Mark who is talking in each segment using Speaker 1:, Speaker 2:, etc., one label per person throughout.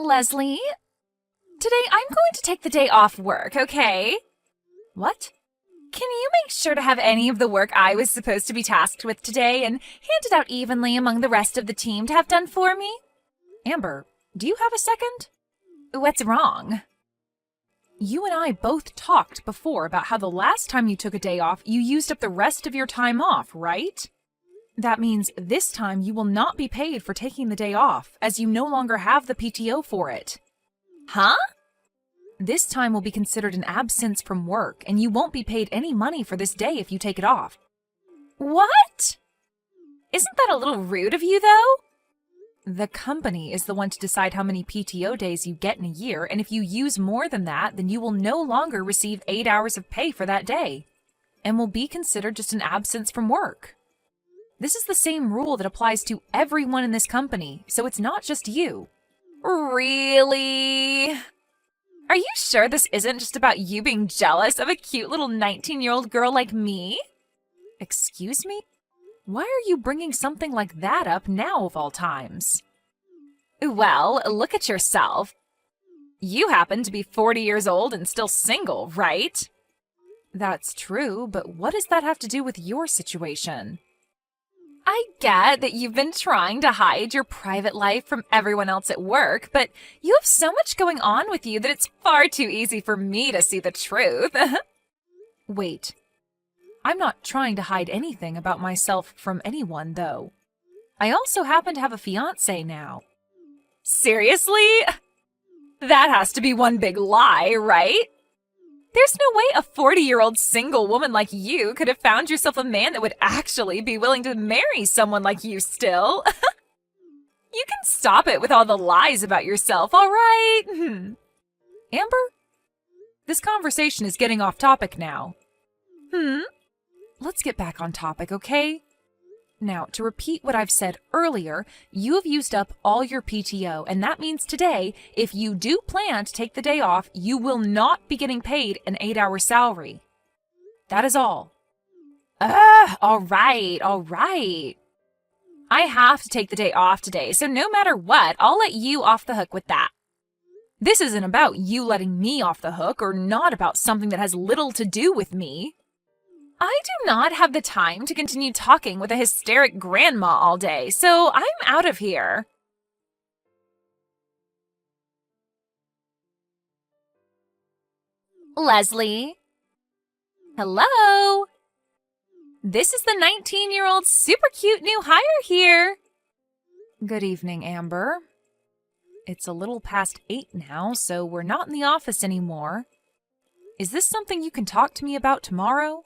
Speaker 1: Leslie, today I'm going to take the day off work, okay? What? Can you make sure to have any of the work I was supposed to be tasked with today and hand it out evenly among the rest of the team to have done for me? Amber, do you have a second? What's wrong? You and I both talked before about how the last time you took a day off, you used up the rest of your time off, right? That means this time you will not be paid for taking the day off, as you no longer have the PTO for it. Huh? This time will be considered an absence from work, and you won't be paid any money for this day if you take it off. What? Isn't that a little rude of you, though? The company is the one to decide how many PTO days you get in a year, and if you use more than that, then you will no longer receive 8 hours of pay for that day, and will be considered just an absence from work. This is the same rule that applies to everyone in this company, so it's not just you. Really? Are you sure this isn't just about you being jealous of a cute little 19-year-old girl like me? Excuse me? Why are you bringing something like that up now of all times? Well, look at yourself. You happen to be 40 years old and still single, right? That's true, but what does that have to do with your situation? I get that you've been trying to hide your private life from everyone else at work, but you have so much going on with you that it's far too easy for me to see the truth. Wait. I'm not trying to hide anything about myself from anyone, though. I also happen to have a fiancé now. Seriously? That has to be one big lie, right? There's no way a 40-year-old single woman like you could have found yourself a man that would actually be willing to marry someone like you still. You can stop it with all the lies about yourself, all right? Amber? This conversation is getting off topic now. Let's get back on topic, okay? Now, to repeat what I've said earlier, you have used up all your PTO, and that means today, if you do plan to take the day off, you will not be getting paid an 8-hour salary. That is all. All right. I have to take the day off today, so no matter what, I'll let you off the hook with that. This isn't about you letting me off the hook, or not about something that has little to do with me. I do not have the time to continue talking with a hysteric grandma all day, so I'm out of here. Leslie? Hello? This is the 19-year-old super cute new hire here. Good evening, Amber. It's a little past 8 now, so we're not in the office anymore. Is this something you can talk to me about tomorrow?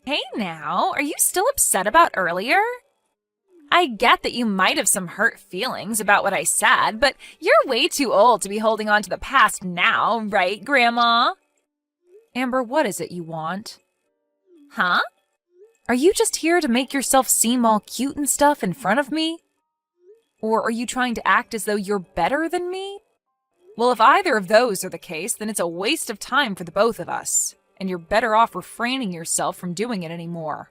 Speaker 1: Hey now, are you still upset about earlier? I get that you might have some hurt feelings about what I said, but you're way too old to be holding on to the past now, right, Grandma? Amber, what is it you want? Huh? Are you just here to make yourself seem all cute and stuff in front of me? Or are you trying to act as though you're better than me? Well, if either of those are the case, then it's a waste of time for the both of us. And you're better off refraining yourself from doing it anymore.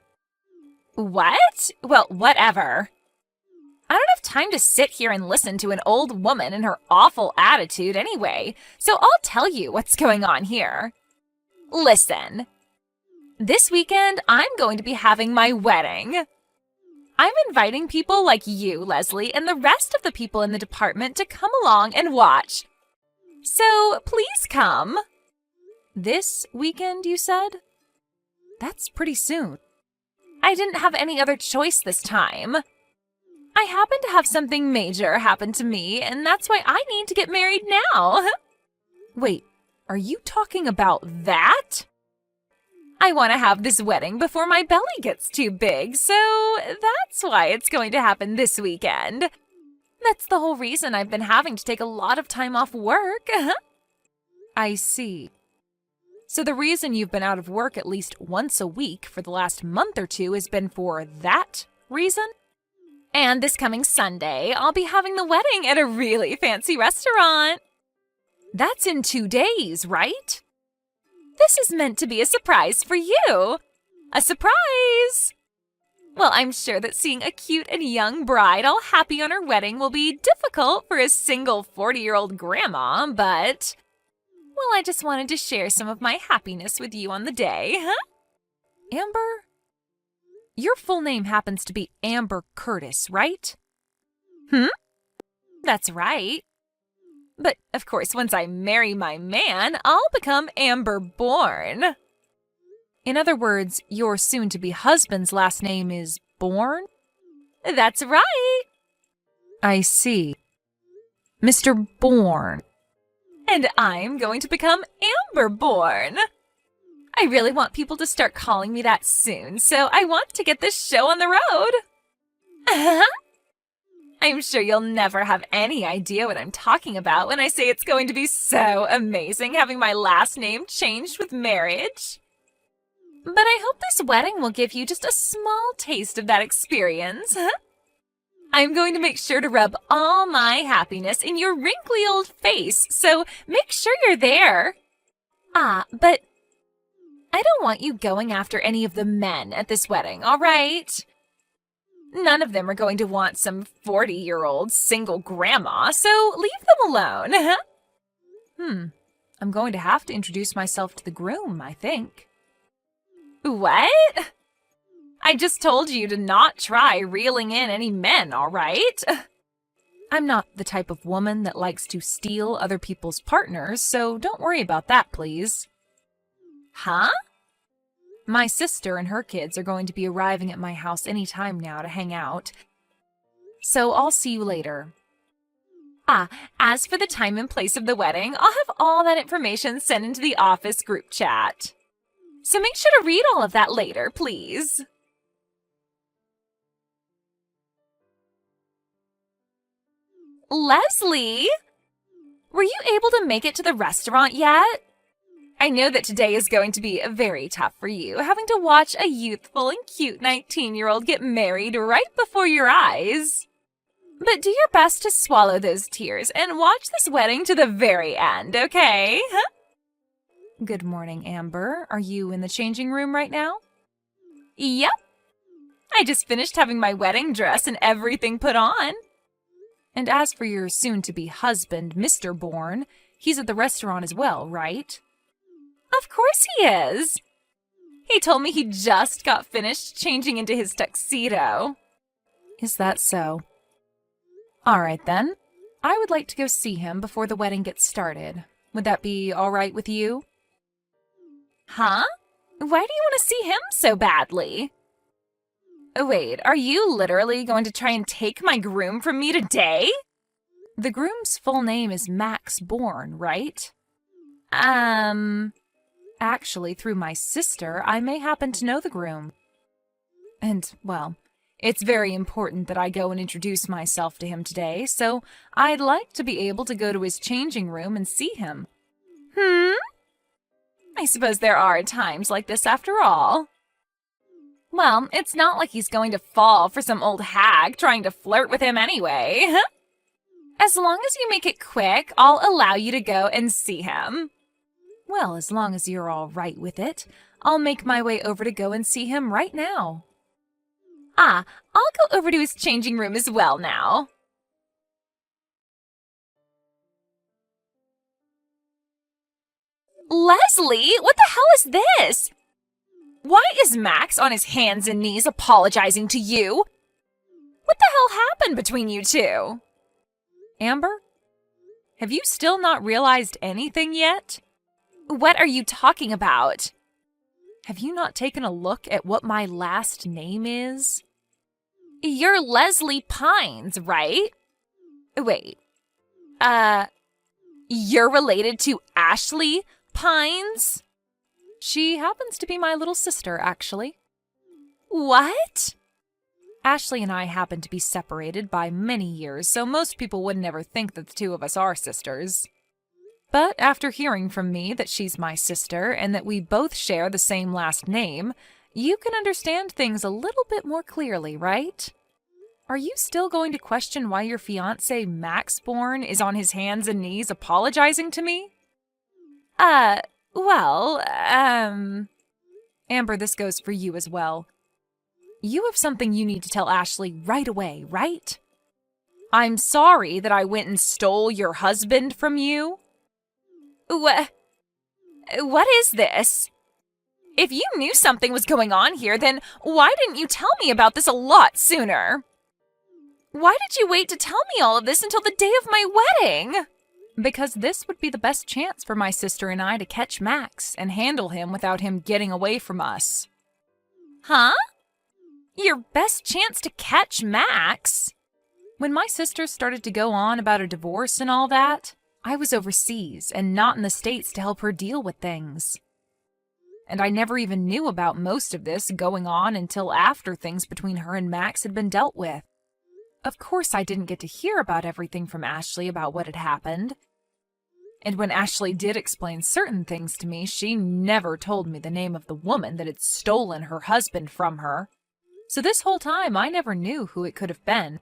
Speaker 1: What? Well, whatever. I don't have time to sit here and listen to an old woman and her awful attitude anyway, so I'll tell you what's going on here. Listen. This weekend, I'm going to be having my wedding. I'm inviting people like you, Leslie, and the rest of the people in the department to come along and watch. So, please come. This weekend, you said? That's pretty soon. I didn't have any other choice this time. I happen to have something major happen to me, and that's why I need to get married now. Wait, are you talking about that? I want to have this wedding before my belly gets too big, so that's why it's going to happen this weekend. That's the whole reason I've been having to take a lot of time off work. I see. So the reason you've been out of work at least once a week for the last month or two has been for that reason? And this coming Sunday, I'll be having the wedding at a really fancy restaurant. That's in 2 days, right? This is meant to be a surprise for you. A surprise! Well, I'm sure that seeing a cute and young bride all happy on her wedding will be difficult for a single 40-year-old grandma, but... Well, I just wanted to share some of my happiness with you on the day, huh? Amber? Your full name happens to be Amber Curtis, right? That's right. But, of course, once I marry my man, I'll become Amber Bourne. In other words, your soon-to-be husband's last name is Bourne? That's right. I see. Mr. Bourne. And I'm going to become Amber Bourne. I really want people to start calling me that soon, so I want to get this show on the road. I'm sure you'll never have any idea what I'm talking about when I say it's going to be so amazing having my last name changed with marriage. But I hope this wedding will give you just a small taste of that experience. I'm going to make sure to rub all my happiness in your wrinkly old face, so make sure you're there. But I don't want you going after any of the men at this wedding, all right? None of them are going to want some 40-year-old single grandma, so leave them alone. I'm going to have to introduce myself to the groom, I think. What? I just told you to not try reeling in any men, all right? I'm not the type of woman that likes to steal other people's partners, so don't worry about that, please. Huh? My sister and her kids are going to be arriving at my house any time now to hang out, so I'll see you later. As for the time and place of the wedding, I'll have all that information sent into the office group chat. So make sure to read all of that later, please. Leslie, were you able to make it to the restaurant yet? I know that today is going to be very tough for you, having to watch a youthful and cute 19-year-old get married right before your eyes. But do your best to swallow those tears and watch this wedding to the very end, okay? Good morning, Amber. Are you in the changing room right now? Yep. I just finished having my wedding dress and everything put on. And as for your soon-to-be husband, Mr. Bourne, he's at the restaurant as well, right? Of course he is. He told me he just got finished changing into his tuxedo. Is that so? All right, then. I would like to go see him before the wedding gets started. Would that be all right with you? Huh? Why do you want to see him so badly? Wait, are you literally going to try and take my groom from me today? The groom's full name is Max Bourne, right? Actually, through my sister, I may happen to know the groom. And, well, it's very important that I go and introduce myself to him today, so I'd like to be able to go to his changing room and see him. I suppose there are times like this after all. Well, it's not like he's going to fall for some old hag trying to flirt with him anyway. As long as you make it quick, I'll allow you to go and see him. Well, as long as you're all right with it, I'll make my way over to go and see him right now. I'll go over to his changing room as well now. Leslie, what the hell is this? Why is Max on his hands and knees apologizing to you? What the hell happened between you two? Amber, have you still not realized anything yet? What are you talking about? Have you not taken a look at what my last name is? You're Leslie Pines, right? Wait. You're related to Ashley Pines? She happens to be my little sister, actually. What? Ashley and I happen to be separated by many years, so most people would never think that the two of us are sisters. But after hearing from me that she's my sister and that we both share the same last name, you can understand things a little bit more clearly, right? Are you still going to question why your fiancé, Max Bourne, is on his hands and knees apologizing to me? Amber, this goes for you as well. You have something you need to tell Ashley right away, right? I'm sorry that I went and stole your husband from you. What is this? If you knew something was going on here, then why didn't you tell me about this a lot sooner? Why did you wait to tell me all of this until the day of my wedding? Because this would be the best chance for my sister and I to catch Max and handle him without him getting away from us. Huh? Your best chance to catch Max? When my sister started to go on about a divorce and all that, I was overseas and not in the States to help her deal with things. And I never even knew about most of this going on until after things between her and Max had been dealt with. Of course, I didn't get to hear about everything from Ashley about what had happened. And when Ashley did explain certain things to me, she never told me the name of the woman that had stolen her husband from her. So this whole time, I never knew who it could have been.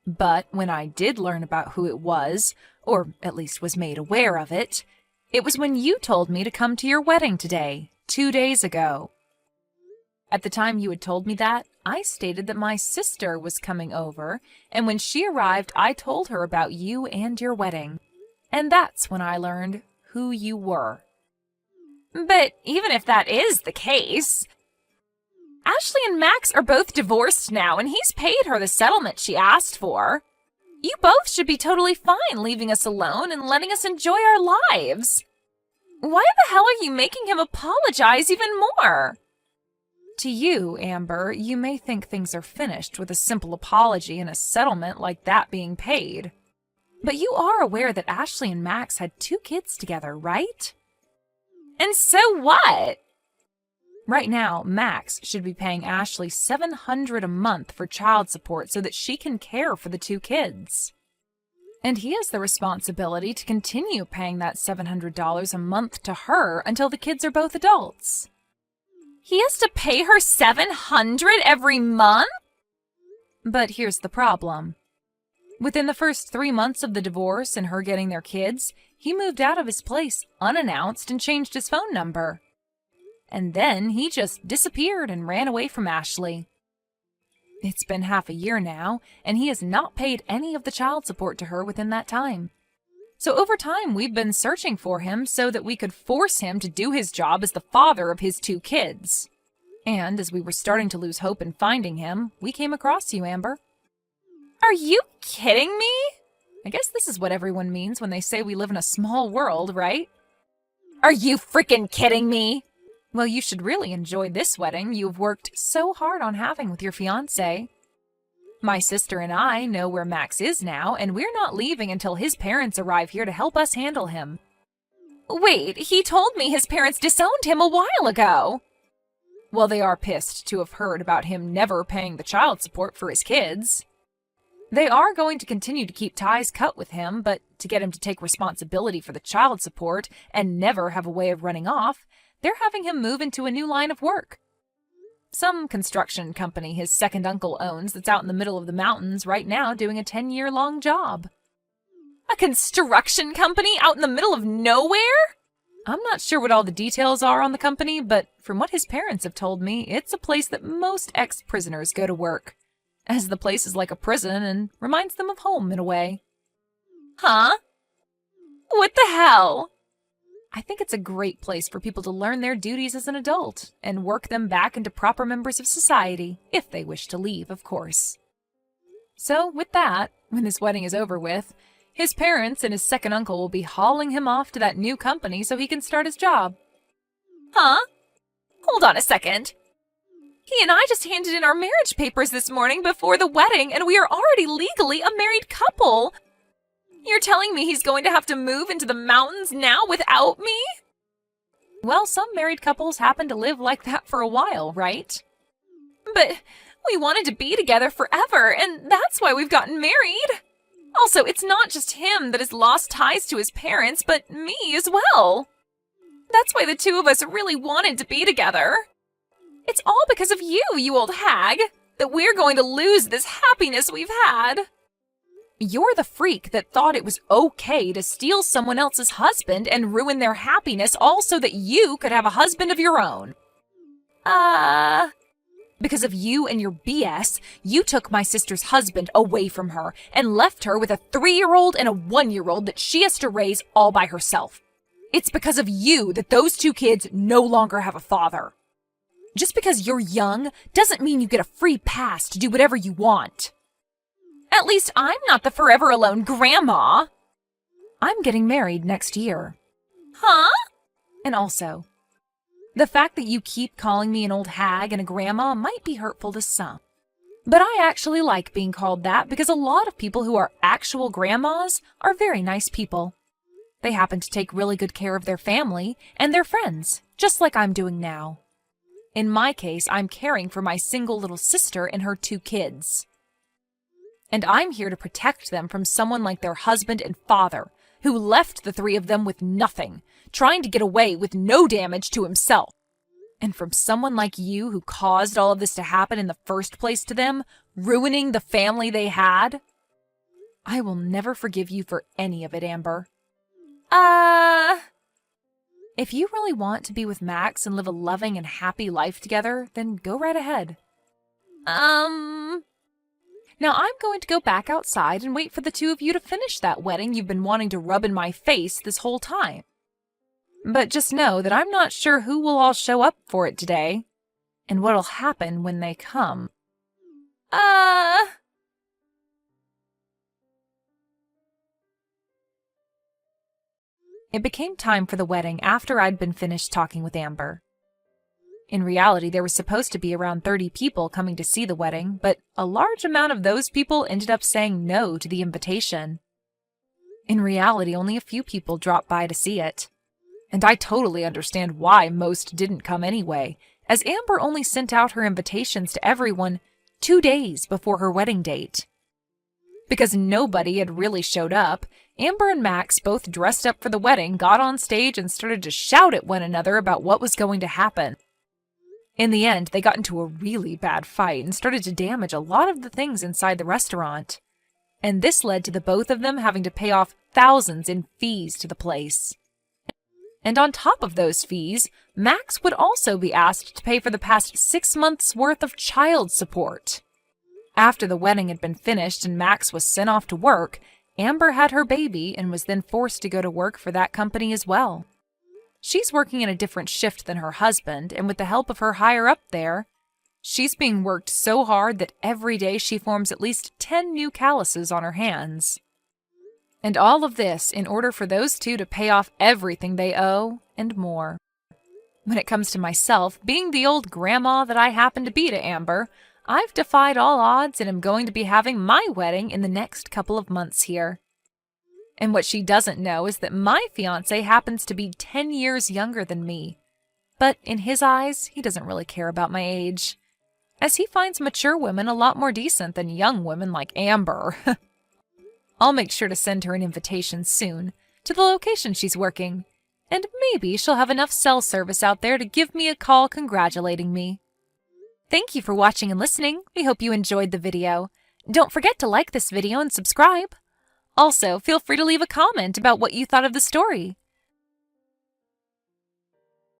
Speaker 1: But when I did learn about who it was, or at least was made aware of it, it was when you told me to come to your wedding today, 2 days ago. At the time you had told me that, I stated that my sister was coming over, and when she arrived, I told her about you and your wedding. And that's when I learned who you were. But even if that is the case, Ashley and Max are both divorced now, and he's paid her the settlement she asked for. You both should be totally fine leaving us alone and letting us enjoy our lives. Why the hell are you making him apologize even more? To you, Amber, you may think things are finished with a simple apology and a settlement like that being paid. But you are aware that Ashley and Max had 2 kids together, right? And so what? Right now, Max should be paying Ashley $700 a month for child support so that she can care for the 2 kids. And he has the responsibility to continue paying that $700 a month to her until the kids are both adults. He has to pay her $700 every month? But here's the problem. Within the first 3 months of the divorce and her getting their kids, he moved out of his place unannounced and changed his phone number. And then he just disappeared and ran away from Ashley. It's been half a year now, and he has not paid any of the child support to her within that time. So over time, we've been searching for him so that we could force him to do his job as the father of his 2 kids. And as we were starting to lose hope in finding him, we came across you, Amber. Are you kidding me? I guess this is what everyone means when they say we live in a small world, right? Are you freaking kidding me? Well, you should really enjoy this wedding you've worked so hard on having with your fiancé. My sister and I know where Max is now, and we're not leaving until his parents arrive here to help us handle him. Wait, he told me his parents disowned him a while ago. Well, they are pissed to have heard about him never paying the child support for his kids. They are going to continue to keep ties cut with him, but to get him to take responsibility for the child support and never have a way of running off, they're having him move into a new line of work. Some construction company his second uncle owns that's out in the middle of the mountains right now doing a 10-year-long job. A construction company out in the middle of nowhere? I'm not sure what all the details are on the company, but from what his parents have told me, it's a place that most ex-prisoners go to work, as the place is like a prison and reminds them of home in a way. Huh? What the hell? I think it's a great place for people to learn their duties as an adult and work them back into proper members of society, if they wish to leave, of course. So, with that, when this wedding is over with, his parents and his second uncle will be hauling him off to that new company so he can start his job. Huh? Hold on a second. He and I just handed in our marriage papers this morning before the wedding, and we are already legally a married couple. You're telling me he's going to have to move into the mountains now without me? Well, some married couples happen to live like that for a while, right? But we wanted to be together forever, and that's why we've gotten married. Also, it's not just him that has lost ties to his parents, but me as well. That's why the 2 of us really wanted to be together. It's all because of you, you old hag, that we're going to lose this happiness we've had. You're the freak that thought it was okay to steal someone else's husband and ruin their happiness all so that you could have a husband of your own. Because of you and your BS, you took my sister's husband away from her and left her with a 3-year-old and a 1-year-old that she has to raise all by herself. It's because of you that those 2 kids no longer have a father. Just because you're young doesn't mean you get a free pass to do whatever you want. At least I'm not the forever alone grandma. I'm getting married next year. Huh? And also, the fact that you keep calling me an old hag and a grandma might be hurtful to some. But I actually like being called that because a lot of people who are actual grandmas are very nice people. They happen to take really good care of their family and their friends, just like I'm doing now. In my case, I'm caring for my single little sister and her 2 kids. And I'm here to protect them from someone like their husband and father, who left the 3 of them with nothing, trying to get away with no damage to himself. And from someone like you who caused all of this to happen in the first place to them, ruining the family they had. I will never forgive you for any of it, Amber. If you really want to be with Max and live a loving and happy life together, then go right ahead. Now I'm going to go back outside and wait for the 2 of you to finish that wedding you've been wanting to rub in my face this whole time. But just know that I'm not sure who will all show up for it today, and what'll happen when they come. It became time for the wedding after I'd been finished talking with Amber. In reality, there was supposed to be around 30 people coming to see the wedding, but a large amount of those people ended up saying no to the invitation. In reality, only a few people dropped by to see it. And I totally understand why most didn't come anyway, as Amber only sent out her invitations to everyone 2 days before her wedding date. Because nobody had really showed up, Amber and Max, both dressed up for the wedding, got on stage and started to shout at one another about what was going to happen. In the end, they got into a really bad fight and started to damage a lot of the things inside the restaurant. And this led to the both of them having to pay off thousands in fees to the place. And on top of those fees, Max would also be asked to pay for the past 6 months' worth of child support. After the wedding had been finished and Max was sent off to work, Amber had her baby and was then forced to go to work for that company as well. She's working in a different shift than her husband, and with the help of her higher-up there, she's being worked so hard that every day she forms at least 10 new calluses on her hands. And all of this in order for those 2 to pay off everything they owe and more. When it comes to myself, being the old grandma that I happen to be to Amber, I've defied all odds and am going to be having my wedding in the next couple of months here. And what she doesn't know is that my fiancé happens to be 10 years younger than me. But in his eyes, he doesn't really care about my age, as he finds mature women a lot more decent than young women like Amber. I'll make sure to send her an invitation soon to the location she's working, and maybe she'll have enough cell service out there to give me a call congratulating me. Thank you for watching and listening. We hope you enjoyed the video. Don't forget to like this video and subscribe. Also, feel free to leave a comment about what you thought of the story.